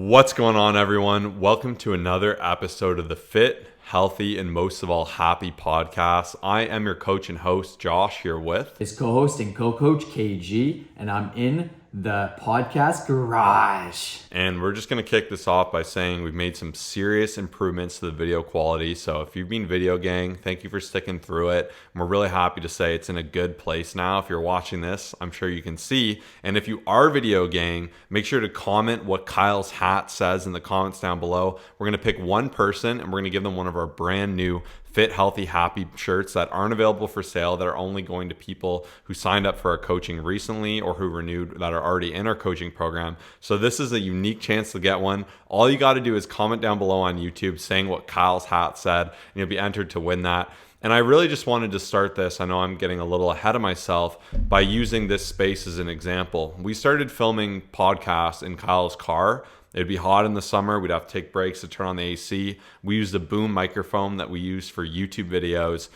What's going on, everyone? Welcome to another episode of the Fit, Healthy, and most of all, Happy podcast. I am your coach and host, Josh, here with his co-host and co-coach, KG, and I'm in the podcast garage. And we're just going to kick this off by saying we've made some serious improvements to the video quality. So if you've been video gang, thank you for sticking through it. And we're really happy to say it's in a good place now. If you're watching this, I'm sure you can see. And if you are video gang, make sure to comment what Kyle's hat says in the comments down below. We're going to pick one person and we're going to give them one of our brand new Fit, Healthy, Happy shirts that aren't available for sale, that are only going to people who signed up for our coaching recently or who renewed, that are already in our coaching program. So this is a unique chance to get one. All you got to do is comment down below on YouTube saying what Kyle's hat said, and you'll be entered to win that. And I really just wanted to start this. I know I'm getting a little ahead of myself by using this space as an example. We started filming podcasts in Kyle's car. It'd be hot in the summer. We'd have to take breaks to turn on the AC. We used a boom microphone that we used for YouTube videos.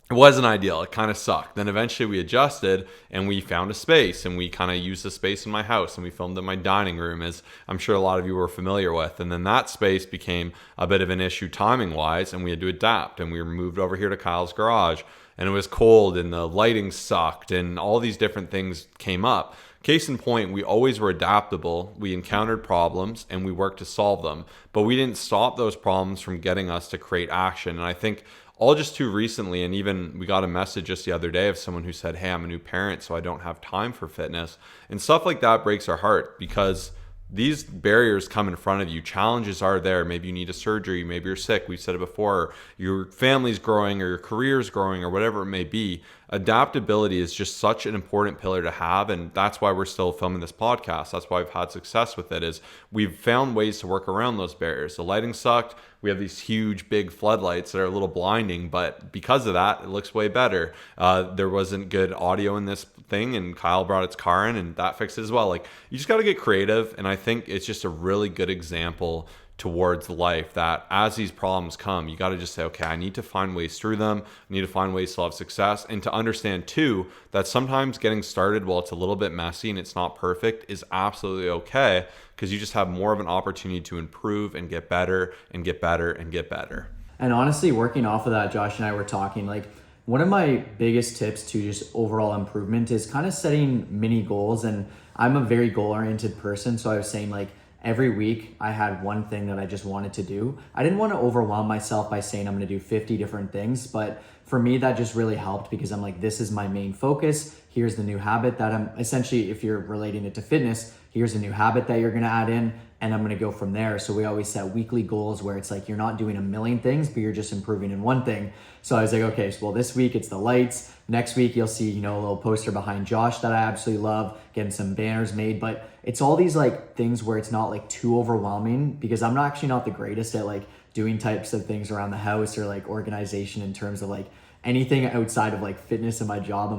It wasn't ideal. It kind of sucked. Then eventually we adjusted and we found a space, and we kind of used the space in my house, and we filmed in my dining room, as I'm sure a lot of you were familiar with. And then that space became a bit of an issue timing wise, and we had to adapt, and we were moved over here to Kyle's garage, and it was cold and the lighting sucked and all these different things came up. Case in point, we always were adaptable. We encountered problems and we worked to solve them, but we didn't stop those problems from getting us to create action. And I think all just too recently, and even we got a message just the other day of someone who said, hey, I'm a new parent, so I don't have time for fitness. And stuff like that breaks our heart, because these barriers come in front of you. Challenges are there. Maybe you need a surgery. Maybe you're sick. We've said it before. Your family's growing or your career's growing or whatever it may be. Adaptability is just such an important pillar to have. And that's why we're still filming this podcast. That's why I've had success with it, is we've found ways to work around those barriers. The lighting sucked. We have these huge, big floodlights that are a little blinding, but because of that, it looks way better. There wasn't good audio in this thing, and Kyle brought its car in, and that fixed it as well. Like, you just got to get creative, and I think it's just a really good example towards life that as these problems come, you got to just say, okay, I need to find ways through them. I need to find ways to have success, and to understand too that sometimes getting started, while it's a little bit messy and it's not perfect, is absolutely okay, because you just have more of an opportunity to improve and get better and get better and get better. And honestly, working off of that, Josh and I were talking, like, one of my biggest tips to just overall improvement is kind of setting mini goals. And I'm a very goal-oriented person, so I was saying, like, every week I had one thing that I just wanted to do. I didn't want to overwhelm myself by saying I'm going to do 50 different things, but for me that just really helped, because I'm like, this is my main focus. Here's the new habit that I'm essentially, if you're relating it to fitness, here's a new habit that you're going to add in, and I'm going to go from there. So we always set weekly goals where it's like you're not doing a million things, but you're just improving in one thing. So I was like, okay, so well, this week it's the lights. Next week you'll see, a little poster behind Josh that I absolutely love, getting some banners made. But it's all these like things where it's not like too overwhelming, because I'm actually not the greatest at like doing types of things around the house or like organization in terms of like anything outside of like fitness and my job.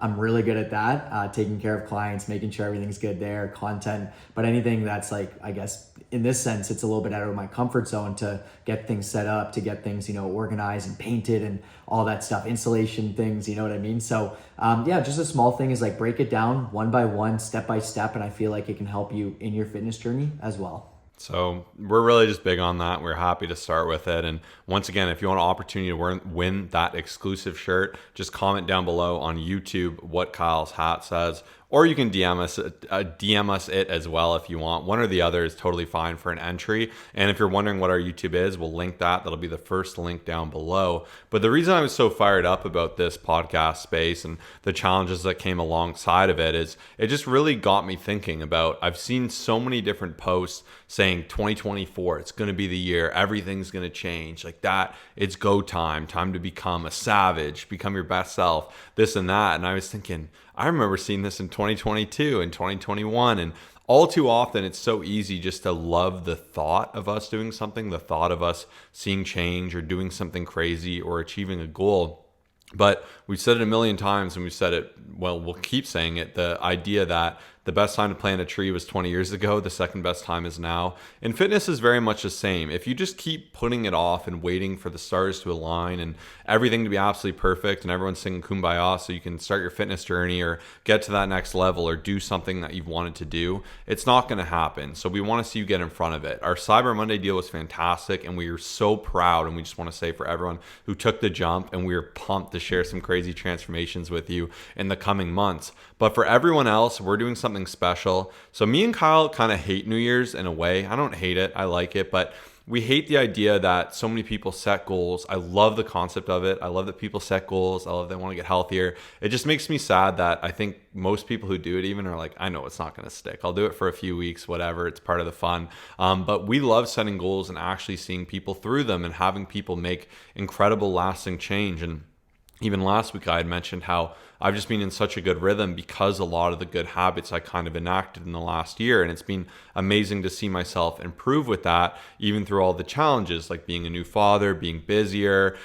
I'm really good at that, taking care of clients, making sure everything's good there, content. But anything that's like, I guess in this sense, it's a little bit out of my comfort zone to get things set up, to get things, organized and painted and all that stuff, installation things, you know what I mean? So just a small thing is like break it down one by one, step by step. And I feel like it can help you in your fitness journey as well. So we're really just big on that. We're happy to start with it. And once again, if you want an opportunity to win that exclusive shirt, just comment down below on YouTube what Kyle's hat says, or you can DM us it as well if you want. One or the other is totally fine for an entry. And if you're wondering what our YouTube is, we'll link that. That'll be the first link down below. But the reason I was so fired up about this podcast space and the challenges that came alongside of it is it just really got me thinking about, I've seen so many different posts saying 2024, it's going to be the year, everything's going to change like that. It's go time to become a savage, become your best self, this and that. And I was thinking, I remember seeing this in 2022 and 2021, and all too often it's so easy just to love the thought of us doing something, the thought of us seeing change or doing something crazy or achieving a goal. But we've said it a million times, and we've said it, well, we'll keep saying it, the idea that The best time to plant a tree was 20 years ago. The second best time is now. And fitness is very much the same. If you just keep putting it off and waiting for the stars to align and everything to be absolutely perfect and everyone's singing Kumbaya so you can start your fitness journey or get to that next level or do something that you've wanted to do, it's not going to happen. So we want to see you get in front of it. Our Cyber Monday deal was fantastic, and we are so proud, and we just want to say for everyone who took the jump, and we are pumped to share some crazy transformations with you in the coming months. But for everyone else, we're doing something special. So me and Kyle kind of hate New Year's in a way. I don't hate it. I like it, but we hate the idea that so many people set goals. I love the concept of it. I love that people set goals. I love they want to get healthier. It just makes me sad that I think most people who do it even are like, I know it's not going to stick. I'll do it for a few weeks, whatever. It's part of the fun. But we love setting goals and actually seeing people through them and having people make incredible lasting change. And even last week I had mentioned how I've just been in such a good rhythm because a lot of the good habits I kind of enacted in the last year. And it's been amazing to see myself improve with that, even through all the challenges, like being a new father, being busier,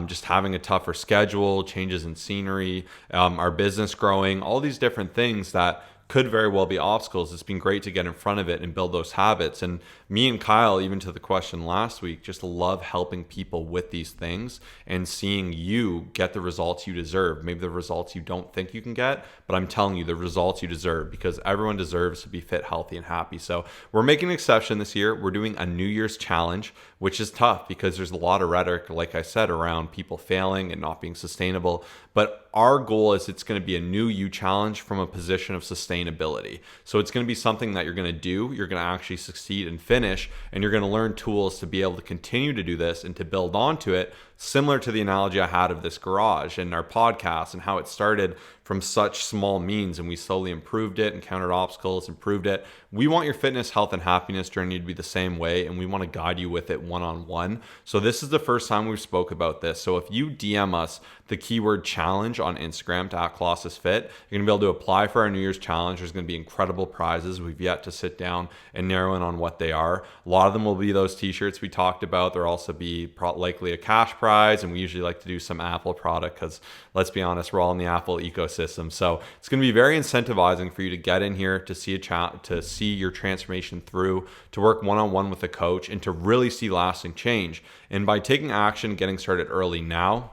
just having a tougher schedule, changes in scenery, our business growing, all these different things that could very well be obstacles. It's been great to get in front of it and build those habits. And me and Kyle, even to the question last week, just love helping people with these things and seeing you get the results you deserve. Maybe the results you don't think you can get, but I'm telling you the results you deserve, because everyone deserves to be fit, healthy, and happy. So we're making an exception this year. We're doing a New Year's challenge, which is tough because there's a lot of rhetoric, like I said, around people failing and not being sustainable. But our goal is it's going to be a new you challenge from a position of sustainability. So it's going to be something that you're going to do, you're going to actually succeed and finish, and you're going to learn tools to be able to continue to do this and to build onto it, similar to the analogy I had of this garage and our podcast and how it started from such small means and we slowly improved it, encountered obstacles, improved it. We want your fitness, health, and happiness journey to be the same way, and we want to guide you with it one-on-one. So this is the first time we've spoke about this. So if you DM us the keyword challenge on Instagram to @Colossusfit, you're going to be able to apply for our New Year's challenge. There's going to be incredible prizes. We've yet to sit down and narrow in on what they are. A lot of them will be those t-shirts we talked about. There'll also be likely a cash prize, and we usually like to do some Apple product because, let's be honest, we're all in the Apple ecosystem. So it's going to be very incentivizing for you to get in here, to see to see your transformation through, to work one-on-one with a coach, and to really see lasting change. And by taking action, getting started early now,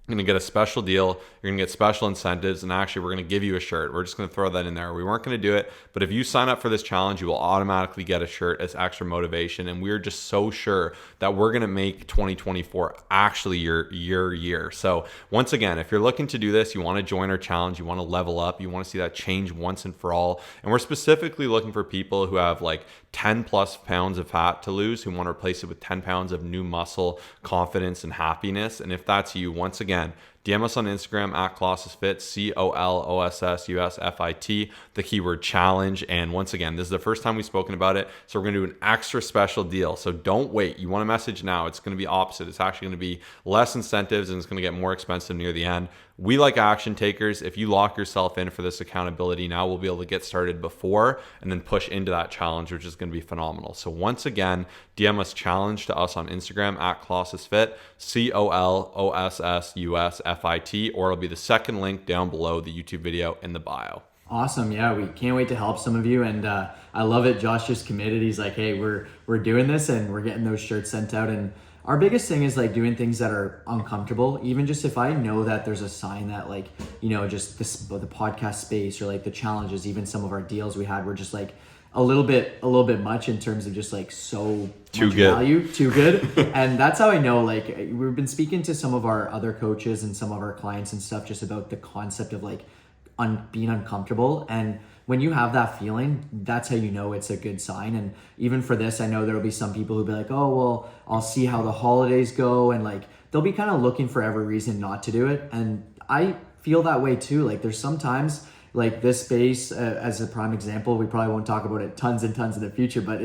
you're going to get a special deal. You're going to get special incentives. And actually, we're going to give you a shirt. We're just going to throw that in there. We weren't going to do it, but if you sign up for this challenge, you will automatically get a shirt as extra motivation. And we're just so sure that we're going to make 2024 actually your year. So once again, if you're looking to do this, you want to join our challenge, you want to level up, you want to see that change once and for all. And we're specifically looking for people who have like 10 plus pounds of fat to lose, who want to replace it with 10 pounds of new muscle, confidence, and happiness. And if that's you, once again, DM us on Instagram @Colossusfit, COLOSSUSFIT, the keyword challenge. And once again, this is the first time we've spoken about it, so we're going to do an extra special deal. So don't wait. You want to message now. It's going to be opposite. It's actually going to be less incentives and it's going to get more expensive near the end. We like action takers. If you lock yourself in for this accountability now, we'll be able to get started before and then push into that challenge, which is going to be phenomenal. So once again, DM us challenge to us on Instagram @Colossusfit, COLOSSUSFIT, or it'll be the second link down below the YouTube video in the bio. Awesome. Yeah, we can't wait to help some of you. And I love it. Josh just committed. He's like, hey, we're doing this and we're getting those shirts sent out. And our biggest thing is like doing things that are uncomfortable. Even just if I know that there's a sign that like, just the podcast space or like the challenges, even some of our deals we had were just like a little bit much in terms of just like so too much good value, too good. And that's how I know, like we've been speaking to some of our other coaches and some of our clients and stuff just about the concept of like being uncomfortable. And when you have that feeling, that's how you know it's a good sign. And even for this, I know there'll be some people who'll be like, oh, well, I'll see how the holidays go. And like, they'll be kind of looking for every reason not to do it. And I feel that way too. Like there's sometimes like this space as a prime example, we probably won't talk about it tons and tons in the future, but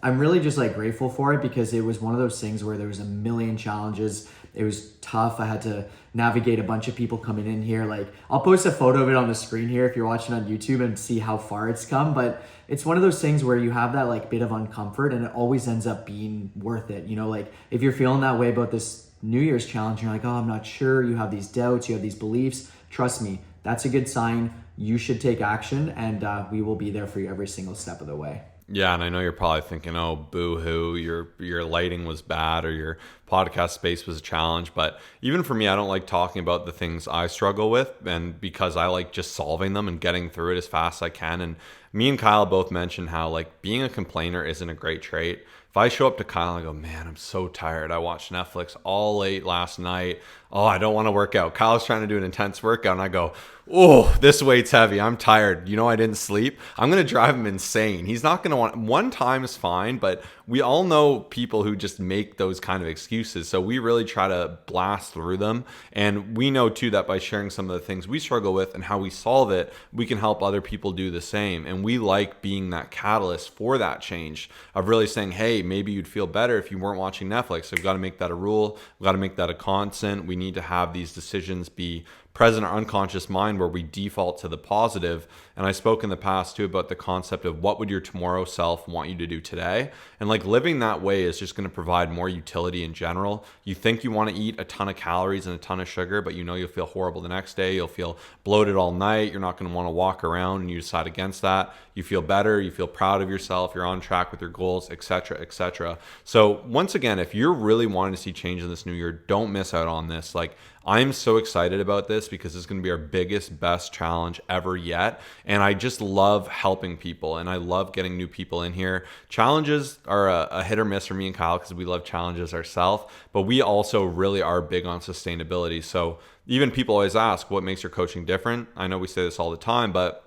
I'm really just like grateful for it because it was one of those things where there was a million challenges. It was tough. I had to navigate a bunch of people coming in here. Like I'll post a photo of it on the screen here if you're watching on YouTube and see how far it's come. But it's one of those things where you have that like bit of uncomfort and it always ends up being worth it. Like if you're feeling that way about this New Year's challenge, you're like, oh, I'm not sure. You have these doubts, you have these beliefs. Trust me, that's a good sign. you should take action, and we will be there for you every single step of the way. Yeah, and I know you're probably thinking, "Oh, boo-hoo, your lighting was bad or your podcast space was a challenge." But even for me, I don't like talking about the things I struggle with, and because I like just solving them and getting through it as fast as I can. And me and Kyle both mentioned how like being a complainer isn't a great trait. If I show up to Kyle and I go, "Man, I'm so tired. I watched Netflix all late last night. Oh, I don't want to work out." Kyle's trying to do an intense workout, and I go, "Oh, this weight's heavy. I'm tired. You know, I didn't sleep." I'm going to drive him insane. He's not going to want, one time is fine, but we all know people who just make those kind of excuses. So we really try to blast through them. And we know too that by sharing some of the things we struggle with and how we solve it, we can help other people do the same. And we like being that catalyst for that change of really saying, hey, maybe you'd feel better if you weren't watching Netflix. So we've got to make that a rule. We've got to make that a constant. We need to have these decisions be present in our unconscious mind where we default to the positive. And I spoke in the past too about the concept of what would your tomorrow self want you to do today. And like living that way is just going to provide more utility in general. You think you want to eat a ton of calories and a ton of sugar, but you know you'll feel horrible the next day. You'll feel bloated all night. You're not going to want to walk around, and you decide against that. You feel better. You feel proud of yourself. You're on track with your goals, etc., etc. So once again, if you're really wanting to see change in this new year, don't miss out on this. Like, I'm so excited about this because it's going to be our biggest, best challenge ever yet. And I just love helping people, and I love getting new people in here. Challenges are a hit or miss for me and Kyle because we love challenges ourselves, but we also really are big on sustainability. So even people always ask, what makes your coaching different? I know we say this all the time, but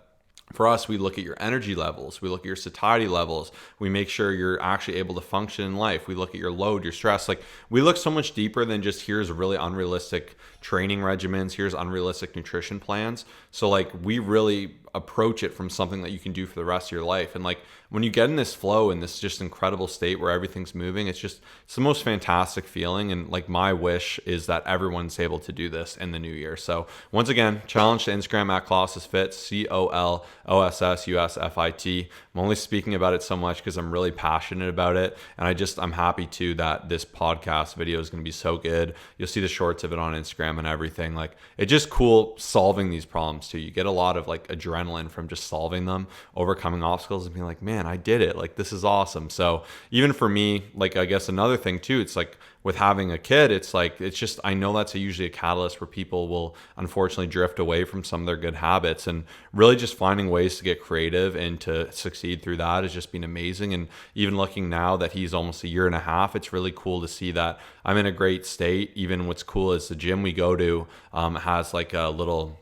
for us, we look at your energy levels. We look at your satiety levels. We make sure you're actually able to function in life. We look at your load, your stress. Like, we look so much deeper than just here's really unrealistic training regimens, here's unrealistic nutrition plans. So like, we really approach it from something that you can do for the rest of your life. And like, when you get in this flow and this just incredible state where everything's moving, it's the most fantastic feeling. And like, my wish is that everyone's able to do this in the new year. So once again, challenge to Instagram at Colossusfit, COLOSSUSFIT. I'm only speaking about it so much because I'm really passionate about it. And I'm happy too that this podcast video is going to be so good. You'll see the shorts of it on Instagram and everything. Like, it's just cool solving these problems too. You get a lot of like adrenaline from just solving them, overcoming obstacles, and being like, man, I did it. Like, this is awesome. So even for me, like, I guess another thing too, it's like with having a kid, I know that's usually a catalyst where people will unfortunately drift away from some of their good habits, and really just finding ways to get creative and to succeed through that has just been amazing. And even looking now that he's almost a year and a half, it's really cool to see that I'm in a great state. Even what's cool is the gym we go to has like a little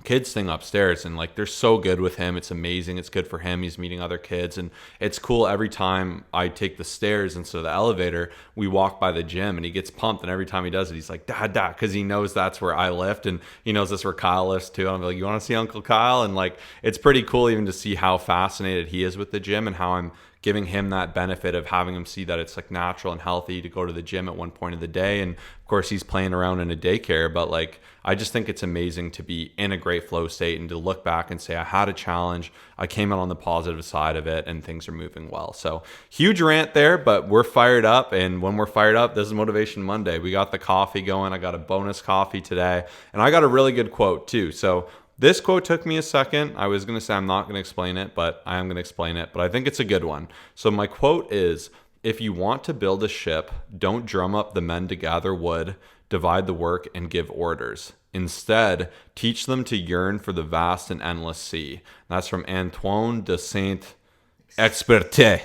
kids thing upstairs, and like, they're so good with him. It's amazing. It's good for him. He's meeting other kids, and it's cool. Every time I take the stairs instead of the elevator, we walk by the gym, and he gets pumped, and every time he does it, he's like, dad, because he knows that's where I lift, and he knows that's where Kyle lifts too. And I'm like, you want to see Uncle Kyle? And like, it's pretty cool even to see how fascinated he is with the gym, and how I'm giving him that benefit of having him see that it's like natural and healthy to go to the gym at one point of the day. And of course, he's playing around in a daycare, but like, I just think it's amazing to be in a great flow state and to look back and say, I had a challenge, I came out on the positive side of it, and things are moving well. So huge rant there, but we're fired up. And when we're fired up, this is Motivation Monday. We got the coffee going. I got a bonus coffee today, and I got a really good quote too. So this quote took me a second. I was going to say I'm not going to explain it, but I am going to explain it. But I think it's a good one. So my quote is, if you want to build a ship, don't drum up the men to gather wood, divide the work, and give orders. Instead, teach them to yearn for the vast and endless sea. That's from Antoine de Saint-Exupéry,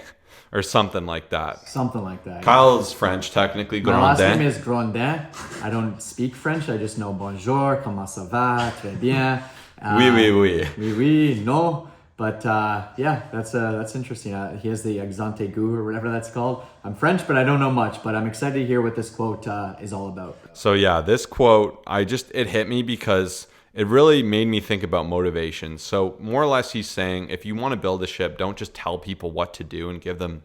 or something like that. Something like that. Kyle is French, technically. My last name is Grondin. I don't speak French. I just know bonjour, comment ça va, très bien. Oui, oui, oui. Oui, oui, no. But yeah, that's interesting. He has the accent aigu or whatever that's called. I'm French, but I don't know much. But I'm excited to hear what this quote is all about. So yeah, this quote, it hit me because it really made me think about motivation. So more or less, he's saying, if you want to build a ship, don't just tell people what to do and give them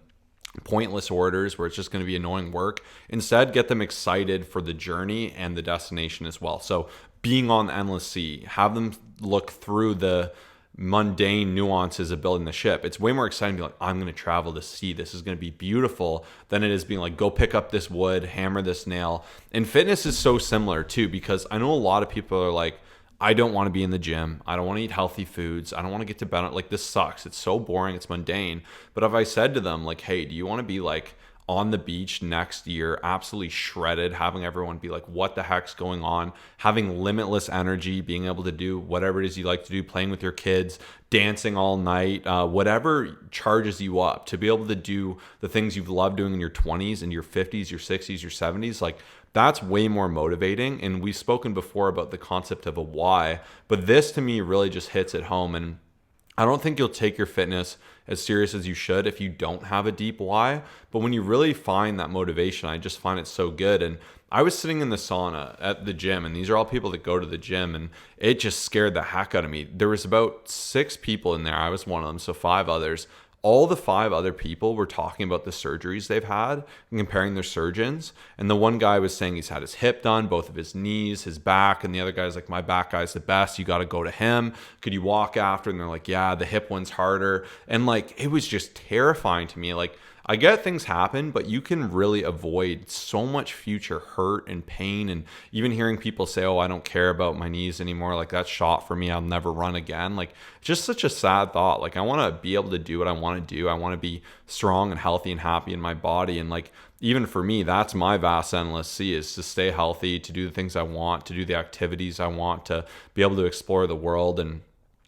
pointless orders where it's just going to be annoying work. Instead, get them excited for the journey and the destination as well. So being on the endless sea, have them look through the mundane nuances of building the ship. It's way more exciting to be like, I'm going to travel to sea. This is going to be beautiful, than it is being like, go pick up this wood, hammer this nail. And fitness is so similar too, because I know a lot of people are like, I don't want to be in the gym. I don't want to eat healthy foods. I don't want to get to bed. Like, this sucks. It's so boring. It's mundane. But if I said to them, like, hey, do you want to be like on the beach next year, absolutely shredded, having everyone be like, what the heck's going on? Having limitless energy, being able to do whatever it is you like to do, playing with your kids, dancing all night, whatever charges you up, to be able to do the things you've loved doing in your 20s and your 50s, your 60s, your 70s, like, that's way more motivating. And we've spoken before about the concept of a why, but this to me really just hits it home. And I don't think you'll take your fitness as serious as you should if you don't have a deep why. But when you really find that motivation, I just find it so good. And I was sitting in the sauna at the gym, and these are all people that go to the gym, and it just scared the heck out of me. There was about 6 people in there. I was one of them, so 5 others. All the 5 other people were talking about the surgeries they've had and comparing their surgeons. And the one guy was saying he's had his hip done, both of his knees, his back. And the other guy's like, my back guy's the best. You got to go to him. Could you walk after? And they're like, yeah, the hip one's harder. And like, it was just terrifying to me. Like, I get things happen, but you can really avoid so much future hurt and pain. And even hearing people say, oh, I don't care about my knees anymore, like, that's shot for me, I'll never run again. Like, just such a sad thought. Like, I want to be able to do what I want to do. I want to be strong and healthy and happy in my body. And like, even for me, that's my vast endless sea, is to stay healthy, to do the things I want, to do the activities I want, to be able to explore the world. And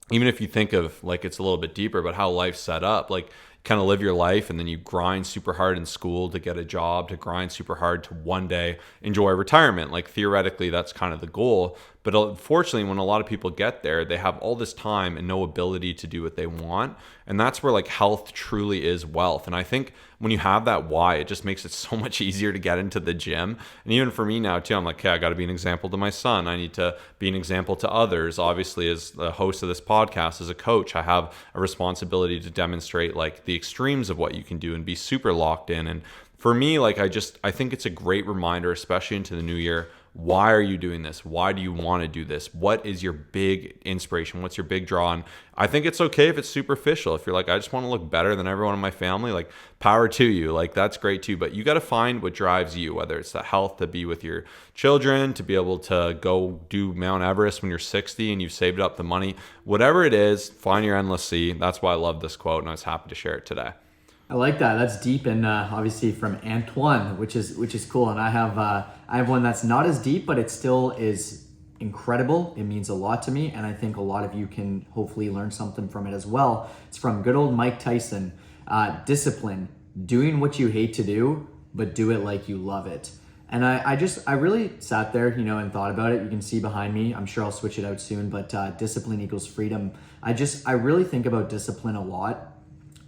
even if you think of, like, it's a little bit deeper, but how life's set up, like, kind of live your life and then you grind super hard in school to get a job, to grind super hard to one day enjoy retirement. Like, theoretically, that's kind of the goal. But unfortunately, when a lot of people get there, they have all this time and no ability to do what they want. And that's where, like, health truly is wealth. And I think when you have that why, it just makes it so much easier to get into the gym. And even for me now too, I'm like, okay, I got to be an example to my son. I need to be an example to others. Obviously, as the host of this podcast, as a coach, I have a responsibility to demonstrate, like, the extremes of what you can do and be super locked in. And for me, like, I think it's a great reminder, especially into the new year. Why are you doing this? Why do you want to do this? What is your big inspiration? What's your big draw? And I think it's okay if it's superficial. If you're like, I just want to look better than everyone in my family, like, power to you. Like, that's great too. But you got to find what drives you, whether it's the health, to be with your children, to be able to go do Mount Everest when you're 60 and you've saved up the money, whatever it is, find your endless sea. That's why I love this quote, and I was happy to share it today. I like that. That's deep, and obviously from Antoine, which is cool. And I have one that's not as deep, but it still is incredible. It means a lot to me, and I think a lot of you can hopefully learn something from it as well. It's from good old Mike Tyson. Discipline, doing what you hate to do, but do it like you love it. And I really sat there, and thought about it. You can see behind me. I'm sure I'll switch it out soon, but discipline equals freedom. I really think about discipline a lot.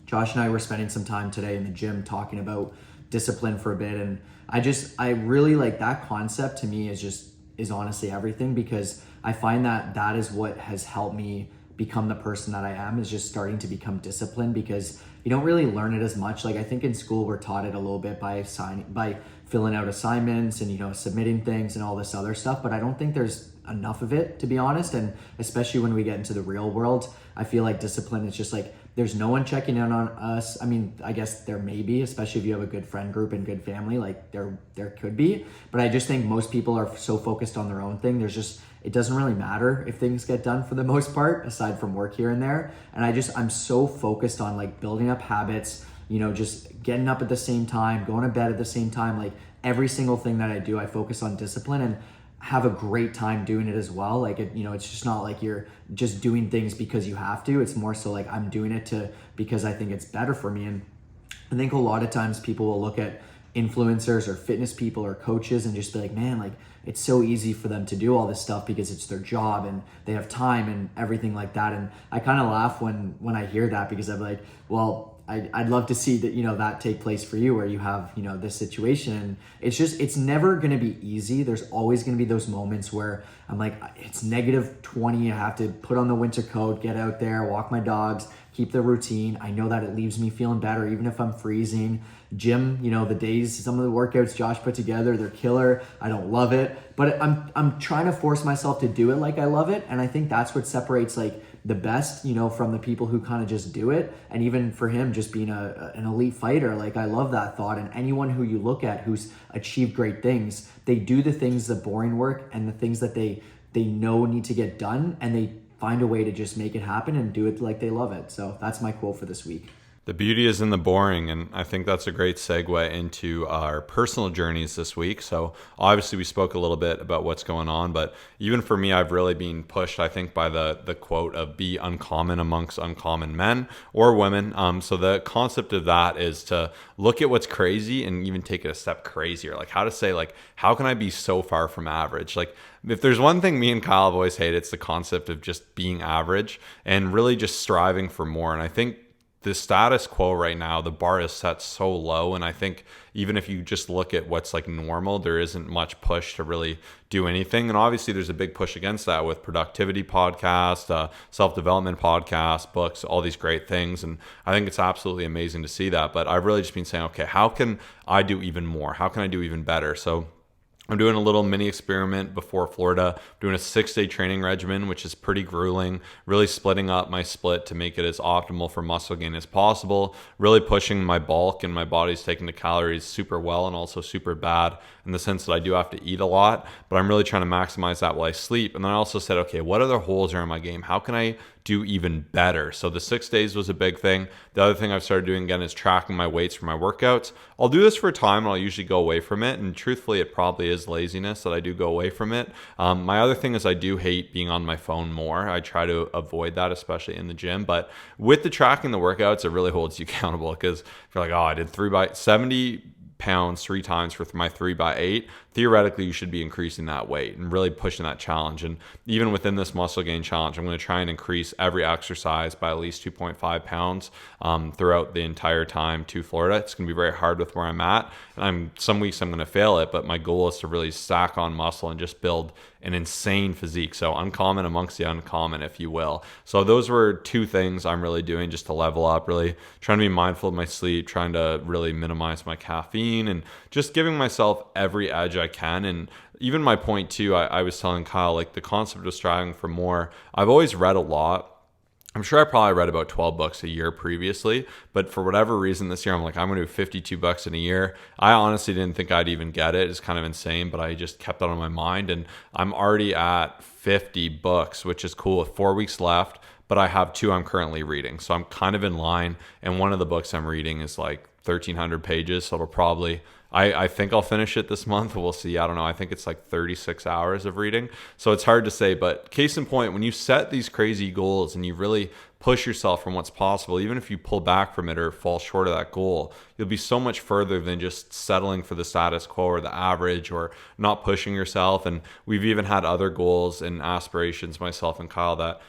Josh and I were spending some time today in the gym talking about discipline for a bit, and I really like that concept. To me is honestly everything, because I find that is what has helped me become the person that I am, is just starting to become disciplined, because you don't really learn it as much. Like, I think in school we're taught it a little bit by filling out assignments and submitting things and all this other stuff, but I don't think there's enough of it, to be honest. And especially when we get into the real world, I feel like discipline is just like, there's no one checking in on us. I mean, I guess there may be, especially if you have a good friend group and good family, like there could be. But I just think most people are so focused on their own thing. It doesn't really matter if things get done for the most part, aside from work here and there. And I'm so focused on, like, building up habits, just getting up at the same time, going to bed at the same time. Like, every single thing that I do, I focus on discipline and have a great time doing it as well. Like, it's just not like you're just doing things because you have to. It's more so like, I'm doing it because I think it's better for me. And I think a lot of times people will look at influencers or fitness people or coaches and just be like, man, like, it's so easy for them to do all this stuff because it's their job and they have time and everything like that. And I kind of laugh when I hear that, because I'm like, well, I'd love to see that, that take place for you, where you have, this situation. And it's never going to be easy. There's always going to be those moments where I'm like, it's -20. I have to put on the winter coat, get out there, walk my dogs, keep the routine. I know that it leaves me feeling better, even if I'm freezing. Gym, the days, some of the workouts Josh put together, they're killer. I don't love it, but I'm trying to force myself to do it like I love it. And I think that's what separates, like, the best, from the people who kind of just do it. And even for him, just being an elite fighter, like, I love that thought. And anyone who you look at who's achieved great things, they do the things, the boring work, and the things that they they know need to get done, and they find a way to just make it happen and do it like they love it. So that's my quote for this week. The beauty is in the boring, and I think that's a great segue into our personal journeys this week. So obviously we spoke a little bit about what's going on, but even for me, I've really been pushed, I think, by the quote of be uncommon amongst uncommon men or women. So the concept of that is to look at what's crazy and even take it a step crazier. Like how to say, like, how can I be so far from average? Like if there's one thing me and Kyle have always hated, it's the concept of just being average and really just striving for more. And I think the status quo right now, the bar is set so low. And I think even if you just look at what's like normal, there isn't much push to really do anything. And obviously there's a big push against that with productivity podcasts, self-development podcasts, books, all these great things. And I think it's absolutely amazing to see that. But I've really just been saying, okay, how can I do even more? How can I do even better? So I'm doing a little mini experiment before Florida. I'm doing a 6-day training regimen, which is pretty grueling, really splitting up my split to make it as optimal for muscle gain as possible, really pushing my bulk, and my body's taking the calories super well and also super bad in the sense that I do have to eat a lot, but I'm really trying to maximize that while I sleep. And then I also said, okay, what other holes are in my game? How can I do even better? So the 6 days was a big thing. The other thing I've started doing again is tracking my weights for my workouts. I'll do this for a time and I'll usually go away from it. And truthfully, it probably is laziness that I do go away from it. My other thing is I do hate being on my phone more. I try to avoid that, especially in the gym. But with the tracking the workouts, it really holds you accountable, because if you're like, oh, I did 3 by 70 pounds 3 times for my 3x8, theoretically you should be increasing that weight and really pushing that challenge. And even within this muscle gain challenge, I'm going to try and increase every exercise by at least 2.5 pounds throughout the entire time to Florida. It's going to be very hard with where I'm at, and some weeks I'm going to fail it, but my goal is to really stack on muscle and just build an insane physique. So uncommon amongst the uncommon, if you will. So those were 2 things I'm really doing just to level up, really trying to be mindful of my sleep, trying to really minimize my caffeine, and just giving myself every edge I can. And even my point too, I was telling Kyle, like the concept of striving for more, I've always read a lot. I'm sure I probably read about 12 books a year previously, but for whatever reason this year, I'm like, I'm going to do 52 bucks in a year. I honestly didn't think I'd even get it. It's kind of insane, but I just kept that on my mind, and I'm already at 50 books, which is cool with 4 weeks left, but I have 2 I'm currently reading. So I'm kind of in line, and one of the books I'm reading is like 1,300 pages, so it'll probably, I think I'll finish it this month. We'll see. I don't know. I think it's like 36 hours of reading. So it's hard to say, but case in point, when you set these crazy goals and you really push yourself from what's possible, even if you pull back from it or fall short of that goal, you'll be so much further than just settling for the status quo or the average or not pushing yourself. And we've even had other goals and aspirations, myself and Kyle, that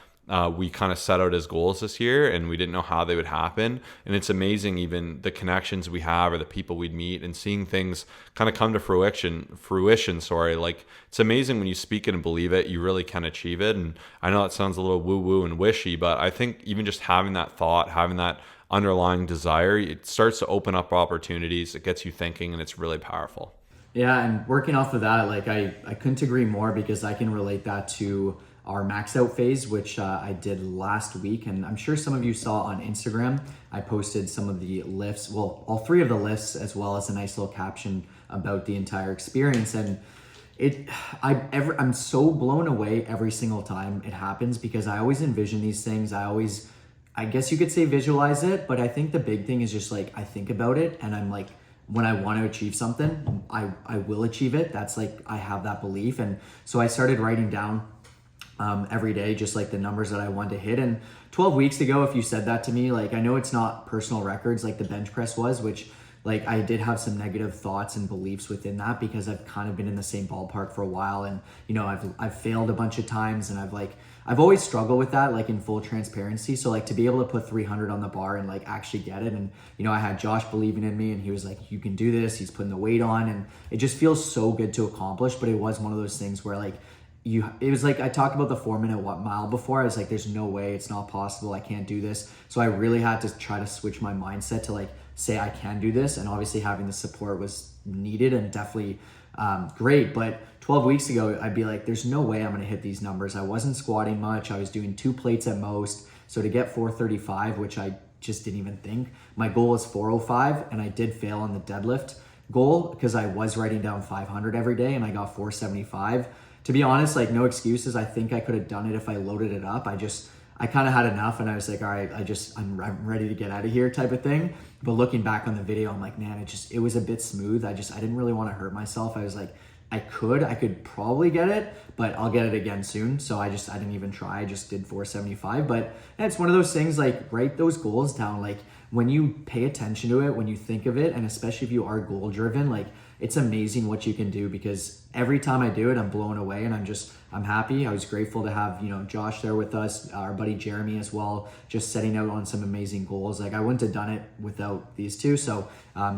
we kind of set out as goals this year, and we didn't know how they would happen. And it's amazing, even the connections we have or the people we'd meet, and seeing things kind of come to fruition. Like, it's amazing when you speak it and believe it, you really can achieve it. And I know that sounds a little woo-woo and wishy, but I think even just having that thought, having that underlying desire, it starts to open up opportunities. It gets you thinking, and it's really powerful. Yeah, and working off of that, like I couldn't agree more, because I can relate that to our max out phase, which I did last week. And I'm sure some of you saw on Instagram, I posted some of the lifts, well, all 3 of the lifts, as well as a nice little caption about the entire experience. And I'm so blown away every single time it happens, because I always envision these things. I guess you could say visualize it, but I think the big thing is just like, I think about it and I'm like, when I want to achieve something, I will achieve it. That's like, I have that belief. And so I started writing down every day, just like the numbers that I want to hit. And 12 weeks ago, if you said that to me, like, I know it's not personal records like the bench press was, which like I did have some negative thoughts and beliefs within that, because I've kind of been in the same ballpark for a while. And, you know, I've failed a bunch of times, and I've always struggled with that, like in full transparency. So like to be able to put 300 on the bar and like actually get it. And, you know, I had Josh believing in me, and he was like, you can do this. He's putting the weight on, and it just feels so good to accomplish. But it was one of those things where like, it was like, I talked about the 4-minute mile before. I was like, there's no way, it's not possible. I can't do this. So I really had to try to switch my mindset to like, say I can do this. And obviously having the support was needed and definitely great. But 12 weeks ago, I'd be like, there's no way I'm going to hit these numbers. I wasn't squatting much. I was doing 2 plates at most. So to get 435, which I just didn't even think, my goal was 405, and I did fail on the deadlift goal because I was writing down 500 every day and I got 475. to be honest, like no excuses. I think I could have done it if I loaded it up. I kind of had enough and I was like, all right, I'm ready to get out of here type of thing. But looking back on the video, I'm like, man, it was a bit smooth. I didn't really want to hurt myself. I was like, I could probably get it, but I'll get it again soon. So I didn't even try. I just did 475. But it's one of those things, like write those goals down. Like when you pay attention to it, when you think of it, and especially if you are goal driven, like it's amazing what you can do, because every time I do it, I'm blown away and I'm happy. I was grateful to have, Josh there with us, our buddy Jeremy as well, just setting out on some amazing goals. Like I wouldn't have done it without these two. So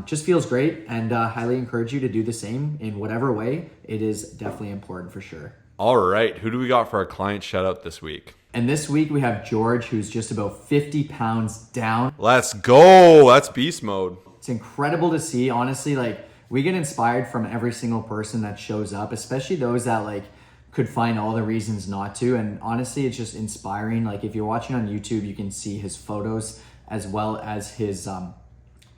just feels great, and highly encourage you to do the same in whatever way. It is definitely important for sure. All right. Who do we got for our client shout out this week? And this week we have George, who's just about 50 pounds down. Let's go. That's beast mode. It's incredible to see, honestly. Like we get inspired from every single person that shows up, especially those that like could find all the reasons not to. And honestly, it's just inspiring. Like if you're watching on YouTube, you can see his photos as well as his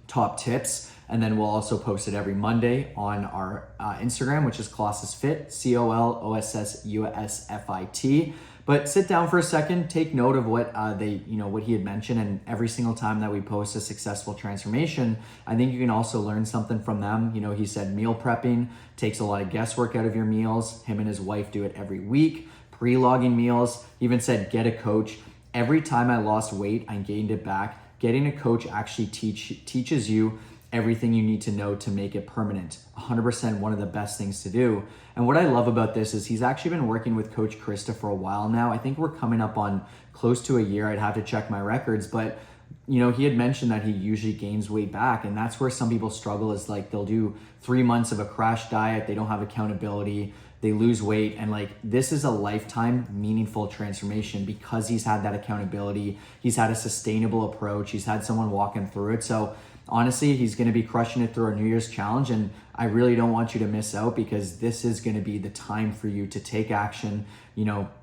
top tips. And then we'll also post it every Monday on our Instagram, which is Colossusfit, COLOSSUSFIT. But sit down for a second, take note of what what he had mentioned, and every single time that we post a successful transformation, I think you can also learn something from them. He said meal prepping takes a lot of guesswork out of your meals. Him and his wife do it every week. Pre-logging meals. He even said get a coach. Every time I lost weight, I gained it back. Getting a coach actually teaches you everything you need to know to make it permanent. 100% one of the best things to do. And what I love about this is he's actually been working with Coach Krista for a while now. I think we're coming up on close to a year. I'd have to check my records, but he had mentioned that he usually gains weight back, and that's where some people struggle, is like they'll do 3 months of a crash diet, they don't have accountability, they lose weight, and like this is a lifetime meaningful transformation because he's had that accountability, he's had a sustainable approach, he's had someone walk him through it. So honestly, he's going to be crushing it through our New Year's challenge, and I really don't want you to miss out, because this is going to be the time for you to take action.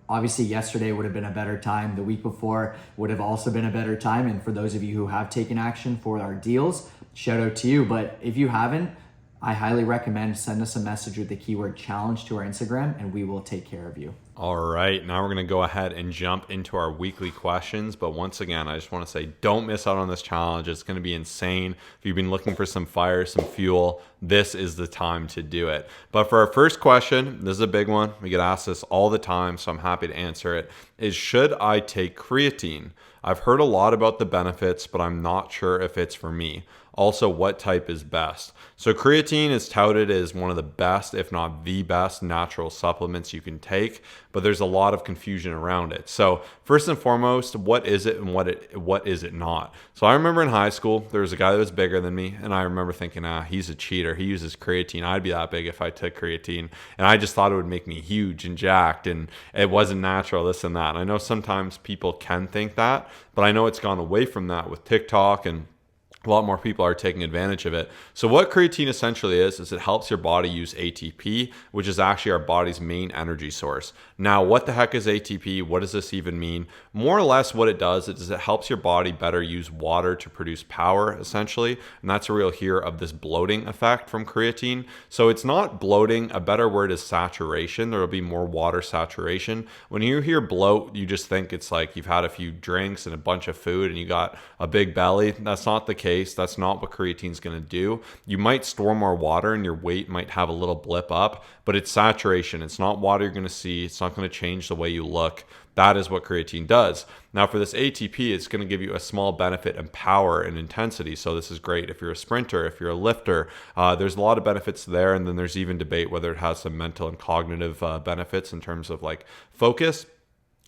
Obviously yesterday would have been a better time. The week before would have also been a better time. And for those of you who have taken action for our deals, shout out to you. But if you haven't, I highly recommend send us a message with the keyword challenge to our Instagram, and we will take care of you. All right, now we're going to go ahead and jump into our weekly questions. But once again, I just want to say, don't miss out on this challenge. It's going to be insane. If you've been looking for some fire, some fuel, this is the time to do it. But for our first question, this is a big one. We get asked this all the time, so I'm happy to answer it, is should I take creatine? I've heard a lot about the benefits, but I'm not sure if it's for me. Also, what type is best? So creatine is touted as one of the best, if not the best, natural supplements you can take, but there's a lot of confusion around it. So first and foremost, what is it and what is it not? So I remember in high school, there was a guy that was bigger than me, and I remember thinking, he's a cheater. He uses creatine. I'd be that big if I took creatine. And I just thought it would make me huge and jacked, and it wasn't natural, this and that. And I know sometimes people can think that, but I know it's gone away from that with TikTok, and a lot more people are taking advantage of it. So what creatine essentially is it helps your body use ATP, which is actually our body's main energy source. Now, what the heck is ATP? What does this even mean? More or less what it does is it helps your body better use water to produce power, essentially. And that's where you'll hear of this bloating effect from creatine. So it's not bloating. A better word is saturation. There will be more water saturation. When you hear bloat, you just think it's like you've had a few drinks and a bunch of food and you got a big belly. That's not the case. That's not what creatine is going to do. You might store more water and your weight might have a little blip up, but it's saturation. It's not water you're going to see. It's not going to change the way you look. That is what creatine does. Now for this ATP, it's going to give you a small benefit in power and intensity. So this is great if you're a sprinter, if you're a lifter. There's a lot of benefits there. And then there's even debate whether it has some mental and cognitive benefits in terms of like focus.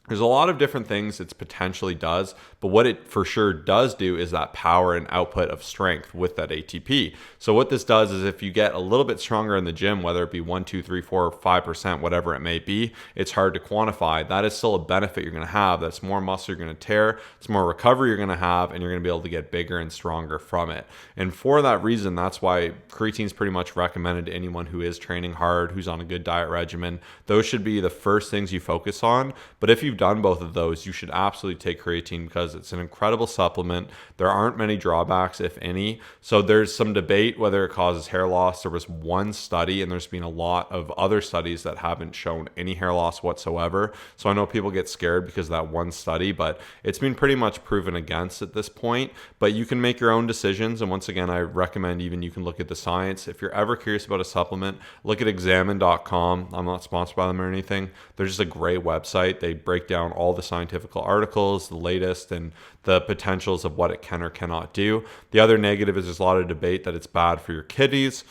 There's a lot of different things it potentially does, but what it for sure does do is that power and output of strength with that ATP. So what this does is if you get a little bit stronger in the gym, whether it be 1, 2, 3, 4, 5%, whatever it may be, it's hard to quantify. That is still a benefit you're going to have. That's more muscle you're going to tear. It's more recovery you're going to have, and you're going to be able to get bigger and stronger from it. And for that reason, that's why creatine is pretty much recommended to anyone who is training hard, who's on a good diet regimen. Those should be the first things you focus on. But if you've done both of those, you should absolutely take creatine because it's an incredible supplement. There aren't many drawbacks, if any. So there's some debate whether it causes hair loss. There was one study, and there's been a lot of other studies that haven't shown any hair loss whatsoever. So I know people get scared because of that one study, but it's been pretty much proven against at this point. But you can make your own decisions. And once again, I recommend even you can look at the science. If you're ever curious about a supplement, look at examine.com. I'm not sponsored by them or anything. They're just a great website. They break down all the scientific articles, the latest, and the potentials of what it can or cannot do. The other negative is there's a lot of debate that it's bad for your kidneys.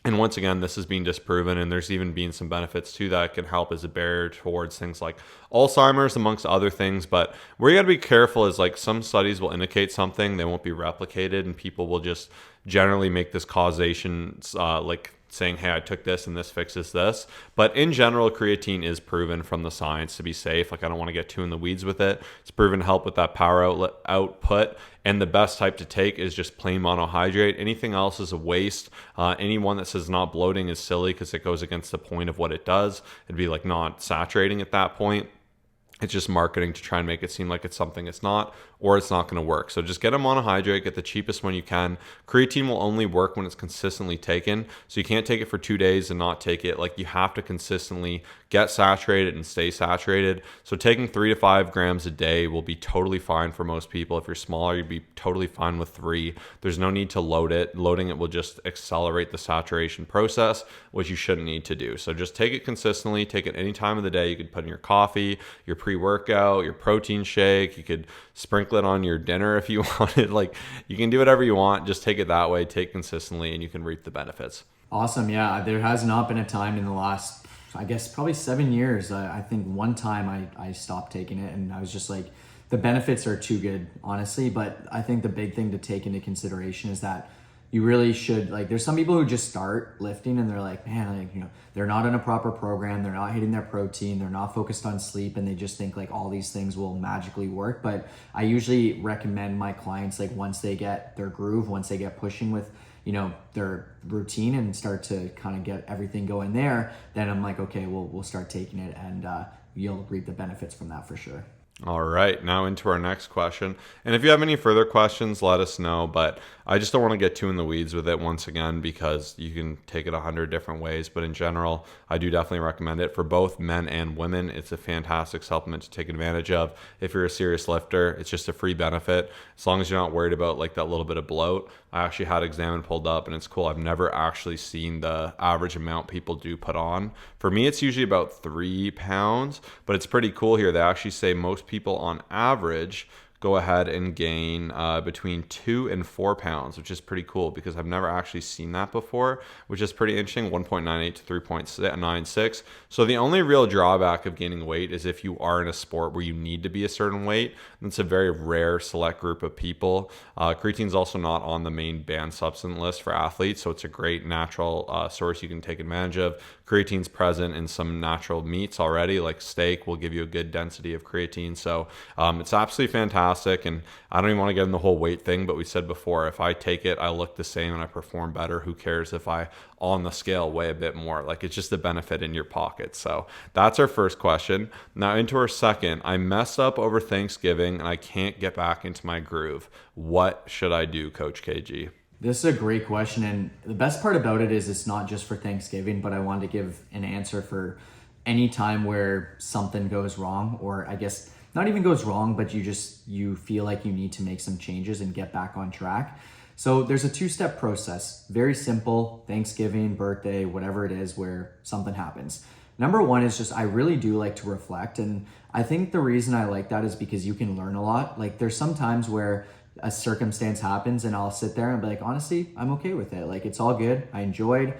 And once again, this is being disproven, and there's even been some benefits to that. It can help as a barrier towards things like Alzheimer's, amongst other things. But where you got to be careful is like some studies will indicate something, they won't be replicated, and people will just generally make this causation like saying, hey, I took this and this fixes this. But in general, creatine is proven from the science to be safe. Like, I don't want to get too in the weeds with it. It's proven to help with that power output. And the best type to take is just plain monohydrate. Anything else is a waste. Anyone that says not bloating is silly because it goes against the point of what it does. It'd be like not saturating at that point. It's just marketing to try and make it seem like it's something it's not, or it's not going to work. So just get a monohydrate, get the cheapest one you can. Creatine will only work when it's consistently taken. So you can't take it for 2 days and not take it. Like, you have to consistently get saturated and stay saturated. So taking 3 to 5 grams a day will be totally fine for most people. If you're smaller, you'd be totally fine with 3. There's no need to load it. Loading it will just accelerate the saturation process, which you shouldn't need to do. So just take it consistently. Take it any time of the day. You could put in your coffee, your pre-workout, your protein shake. You could sprinkle it on your dinner if you wanted. Like, you can do whatever you want. Just take it that way. Take consistently, and you can reap the benefits. Awesome. Yeah, there has not been a time in the last, I guess, probably 7 years. I think one time I stopped taking it, and I was just like, the benefits are too good, honestly. But I think the big thing to take into consideration is that you really should, like, there's some people who just start lifting and they're like, man, like, you know, they're not in a proper program, they're not hitting their protein, they're not focused on sleep, and they just think like all these things will magically work. But I usually recommend my clients, like, once they get their groove, once they get pushing with, you know, their routine and start to kind of get everything going there, then I'm like, okay, we'll start taking it, and you'll reap the benefits from that for sure. All right, now into our next question. And if you have any further questions, let us know. But I just don't want to get too in the weeds with it once again, because you can take it 100 different ways. But in general, I do definitely recommend it for both men and women. It's a fantastic supplement to take advantage of. If you're a serious lifter, it's just a free benefit. As long as you're not worried about like that little bit of bloat. I actually had Examine pulled up, and it's cool. I've never actually seen the average amount people do put on. For me, it's usually about 3 pounds, but it's pretty cool here. They actually say most people on average go ahead and gain between 2 and 4 pounds, which is pretty cool because I've never actually seen that before, which is pretty interesting. 1.98 to 3.96. So the only real drawback of gaining weight is if you are in a sport where you need to be a certain weight. It's a very rare select group of people. Creatine is also not on the main banned substance list for athletes, so it's a great natural source you can take advantage of. Creatine's present in some natural meats already, like steak will give you a good density of creatine. So it's absolutely fantastic. And I don't even want to get in the whole weight thing, but we said before, if I take it, I look the same and I perform better. Who cares if I on the scale weigh a bit more? Like, it's just a benefit in your pocket. So that's our first question. Now into our second. I messed up over Thanksgiving and I can't get back into my groove. What should I do, Coach KG? This is a great question, and the best part about it is it's not just for Thanksgiving, but I wanted to give an answer for any time where something goes wrong, or I guess not even goes wrong, but you feel like you need to make some changes and get back on track. So there's a 2-step process, very simple, Thanksgiving, birthday, whatever it is, where something happens. Number one is just, I really do like to reflect, and I think the reason I like that is because you can learn a lot. Like, there's some times where a circumstance happens and I'll sit there and be like, honestly, I'm okay with it. Like, it's all good. I enjoyed.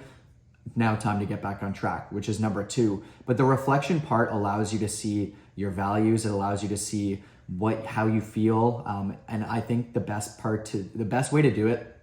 Now time to get back on track, which is number 2. But the reflection part allows you to see your values. It allows you to see how you feel. And I think the best way to do it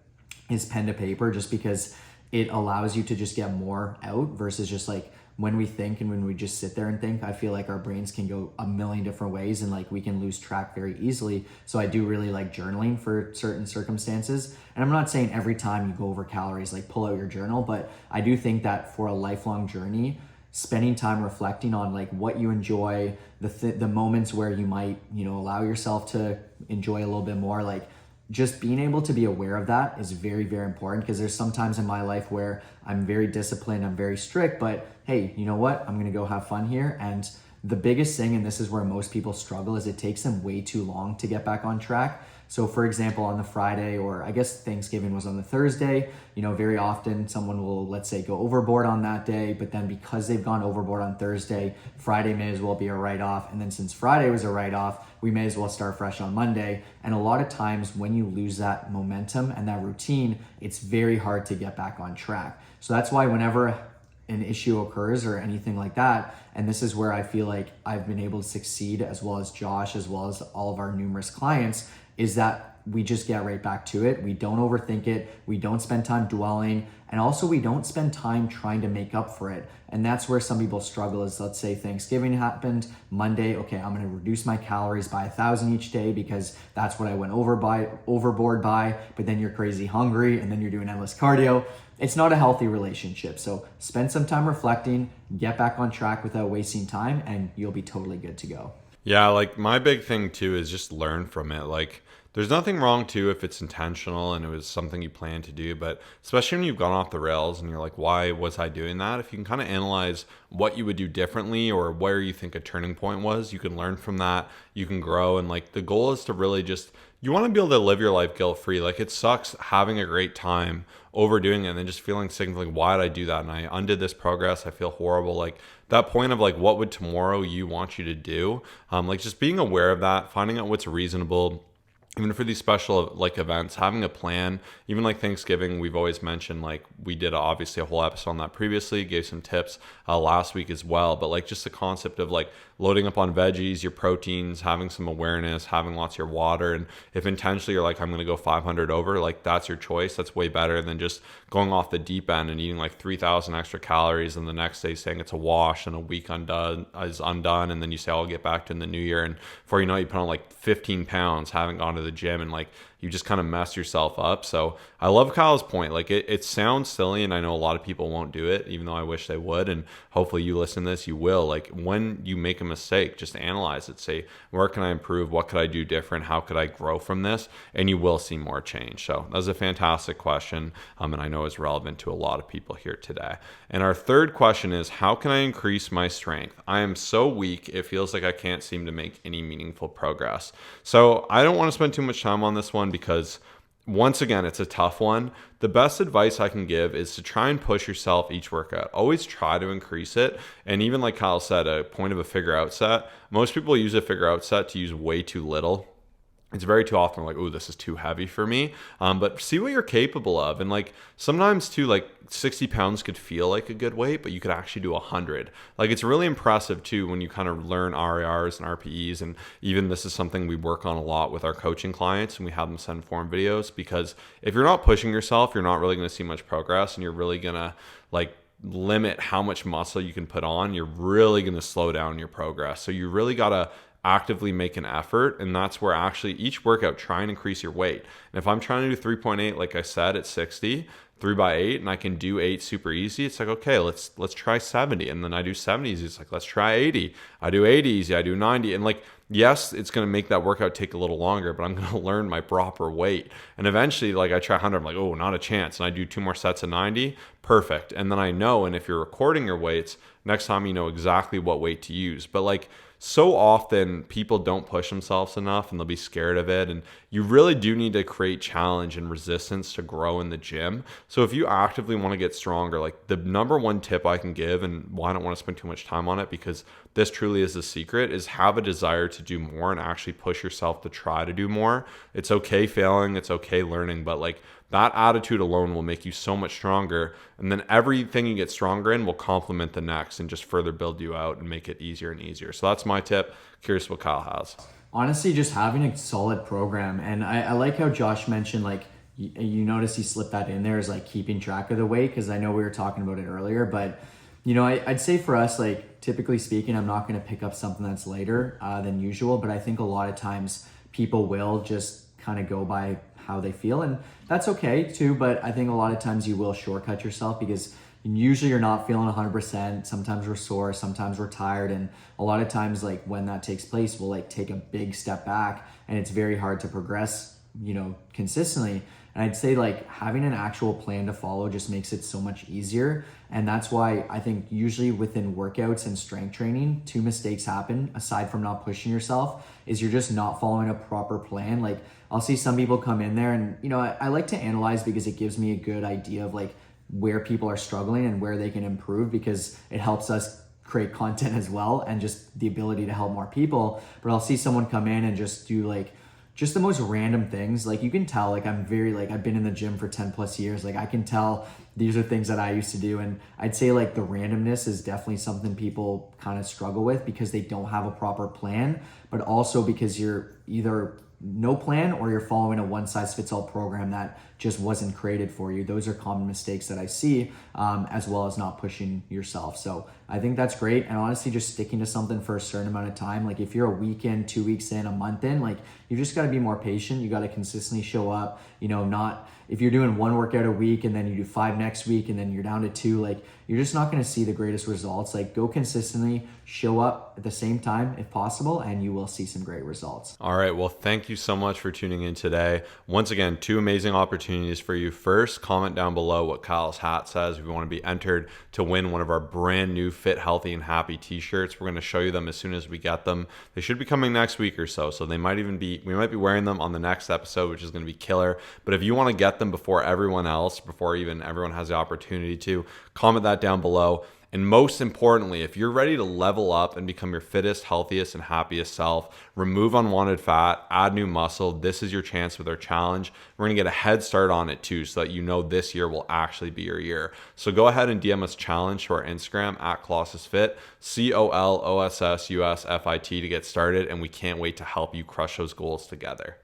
is pen to paper, just because it allows you to just get more out versus just like, when we think and when we just sit there and think, I feel like our brains can go a million different ways and like we can lose track very easily. So I do really like journaling for certain circumstances. And I'm not saying every time you go over calories, like pull out your journal, but I do think that for a lifelong journey, spending time reflecting on like what you enjoy, the moments where you might, allow yourself to enjoy a little bit more, like just being able to be aware of that is very, very important, because there's some times in my life where I'm very disciplined, I'm very strict, but hey, you know what? I'm going to go have fun here. And the biggest thing, and this is where most people struggle, is it takes them way too long to get back on track. So for example, on the Friday, or I guess Thanksgiving was on the Thursday, very often someone will, let's say, go overboard on that day, but then because they've gone overboard on Thursday, Friday may as well be a write-off. And then since Friday was a write-off, we may as well start fresh on Monday. And a lot of times when you lose that momentum and that routine, it's very hard to get back on track. So that's why whenever an issue occurs or anything like that, and this is where I feel like I've been able to succeed, as well as Josh, as well as all of our numerous clients, is that we just get right back to it. We don't overthink it. We don't spend time dwelling. And also we don't spend time trying to make up for it. And that's where some people struggle is, let's say Thanksgiving happened, Monday, okay, I'm gonna reduce my calories by 1,000 each day because that's what I went overboard by, but then you're crazy hungry and then you're doing endless cardio. It's not a healthy relationship. So spend some time reflecting, get back on track without wasting time, and you'll be totally good to go. Yeah, like my big thing too is just learn from it. Like there's nothing wrong too if it's intentional and it was something you planned to do, but especially when you've gone off the rails and you're like, why was I doing that? If you can kind of analyze what you would do differently or where you think a turning point was, you can learn from that, you can grow. And like the goal is to really just, you want to be able to live your life guilt-free. Like it sucks having a great time, overdoing it, and then just feeling sick and like, why did I do that? And I undid this progress. I feel horrible. Like that point of like, what would tomorrow you want you to do? Like just being aware of that, finding out what's reasonable. Even for these special like events, having a plan, even like Thanksgiving, we've always mentioned, like we did obviously a whole episode on that previously, gave some tips last week as well. But like just the concept of like loading up on veggies, your proteins, having some awareness, having lots of your water. And if intentionally you're like, I'm going to go 500 over, like that's your choice. That's way better than just going off the deep end and eating like 3,000 extra calories and the next day saying it's a wash and a week undone. And then you say, I'll get back to in the new year. And before you know it, you put on like 15 pounds, haven't gone to the gym, and like you just kind of mess yourself up. So I love Kyle's point. Like it sounds silly, and I know a lot of people won't do it, even though I wish they would. And hopefully you listen to this, you will. Like when you make a mistake, just analyze it. Say, where can I improve? What could I do different? How could I grow from this? And you will see more change. So that was a fantastic question. And I know it's relevant to a lot of people here today. And our third question is, how can I increase my strength? I am so weak. It feels like I can't seem to make any meaningful progress. So I don't want to spend too much time on this one because once again, it's a tough one. The best advice I can give is to try and push yourself each workout. Always try to increase it. And even like Kyle said, a point of a figure out set, most people use a figure out set to use way too little. It's very too often like, oh, this is too heavy for me. But see what you're capable of. And like sometimes too, like 60 pounds could feel like a good weight, but you could actually do 100. Like it's really impressive too when you kind of learn RARs and RPEs. And even this is something we work on a lot with our coaching clients, and we have them send form videos, because if you're not pushing yourself, you're not really going to see much progress, and you're really going to like limit how much muscle you can put on. You're really going to slow down your progress. So you really got to actively make an effort, and that's where actually each workout try and increase your weight. And if I'm trying to do 3.8, like I said, at 60, 3 by 8, and I can do 8 super easy, it's like, okay, let's try 70. And then I do 70 easy. It's like, let's try 80. I do 80 easy. I do 90. And like, yes, it's going to make that workout take a little longer, but I'm going to learn my proper weight. And eventually, like I try 100, I'm like, oh, not a chance. And I do 2 more sets of 90. Perfect. And then I know, and if you're recording your weights, next time you know exactly what weight to use. But like, so often people don't push themselves enough and they'll be scared of it. And you really do need to create challenge and resistance to grow in the gym. So if you actively want to get stronger, like the number one tip I can give, and why I don't want to spend too much time on it because this truly is the secret, is have a desire to do more and actually push yourself to try to do more. It's okay failing. It's okay learning. But like that attitude alone will make you so much stronger. And then everything you get stronger in will complement the next and just further build you out and make it easier and easier. So that's my tip. Curious what Kyle has. Honestly, just having a solid program. And I like how Josh mentioned, like, you notice he slipped that in there, is like keeping track of the weight, because I know we were talking about it earlier. But, you know, I'd say for us, like, typically speaking, I'm not going to pick up something that's later than usual. But I think a lot of times people will just kind of go by how they feel, and that's okay too. But I think a lot of times you will shortcut yourself, because usually you're not feeling 100%. Sometimes we're sore, sometimes we're tired. And a lot of times, like when that takes place, we'll like take a big step back and it's very hard to progress, consistently. And I'd say like having an actual plan to follow just makes it so much easier. And that's why I think usually within workouts and strength training, 2 mistakes happen aside from not pushing yourself is you're just not following a proper plan. Like I'll see some people come in there and, I like to analyze because it gives me a good idea of like where people are struggling and where they can improve, because it helps us create content as well and just the ability to help more people. But I'll see someone come in and just do like just the most random things. Like you can tell, like I'm very like I've been in the gym for 10 plus years. Like I can tell these are things that I used to do. And I'd say like the randomness is definitely something people kind of struggle with because they don't have a proper plan, but also because you're either no plan or you're following a one size fits all program that just wasn't created for you. Those are common mistakes that I see, as well as not pushing yourself. So I think that's great. And honestly, just sticking to something for a certain amount of time. Like if you're a week in, 2 weeks in, a month in, like you just got to be more patient. You got to consistently show up, not if you're doing 1 workout a week and then you do 5 next week and then you're down to 2, like you're just not going to see the greatest results. Like go consistently, show up at the same time if possible, and you will see some great results. All right. Well, thank you so much for tuning in today. Once again, 2 amazing opportunities for you. First, comment down below what Kyle's hat says if you want to be entered to win one of our brand new Fit, Healthy, and Happy t-shirts. We're going to show you them as soon as we get them. They should be coming next week or so. So we might be wearing them on the next episode, which is going to be killer. But if you want to get them before everyone else, before even everyone has the opportunity to, comment that down below. And most importantly, if you're ready to level up and become your fittest, healthiest, and happiest self, remove unwanted fat, add new muscle, this is your chance with our challenge. We're going to get a head start on it too, so that this year will actually be your year. So go ahead and DM us challenge to our Instagram at Colossusfit, COLOSSUSFIT, to get started. And we can't wait to help you crush those goals together.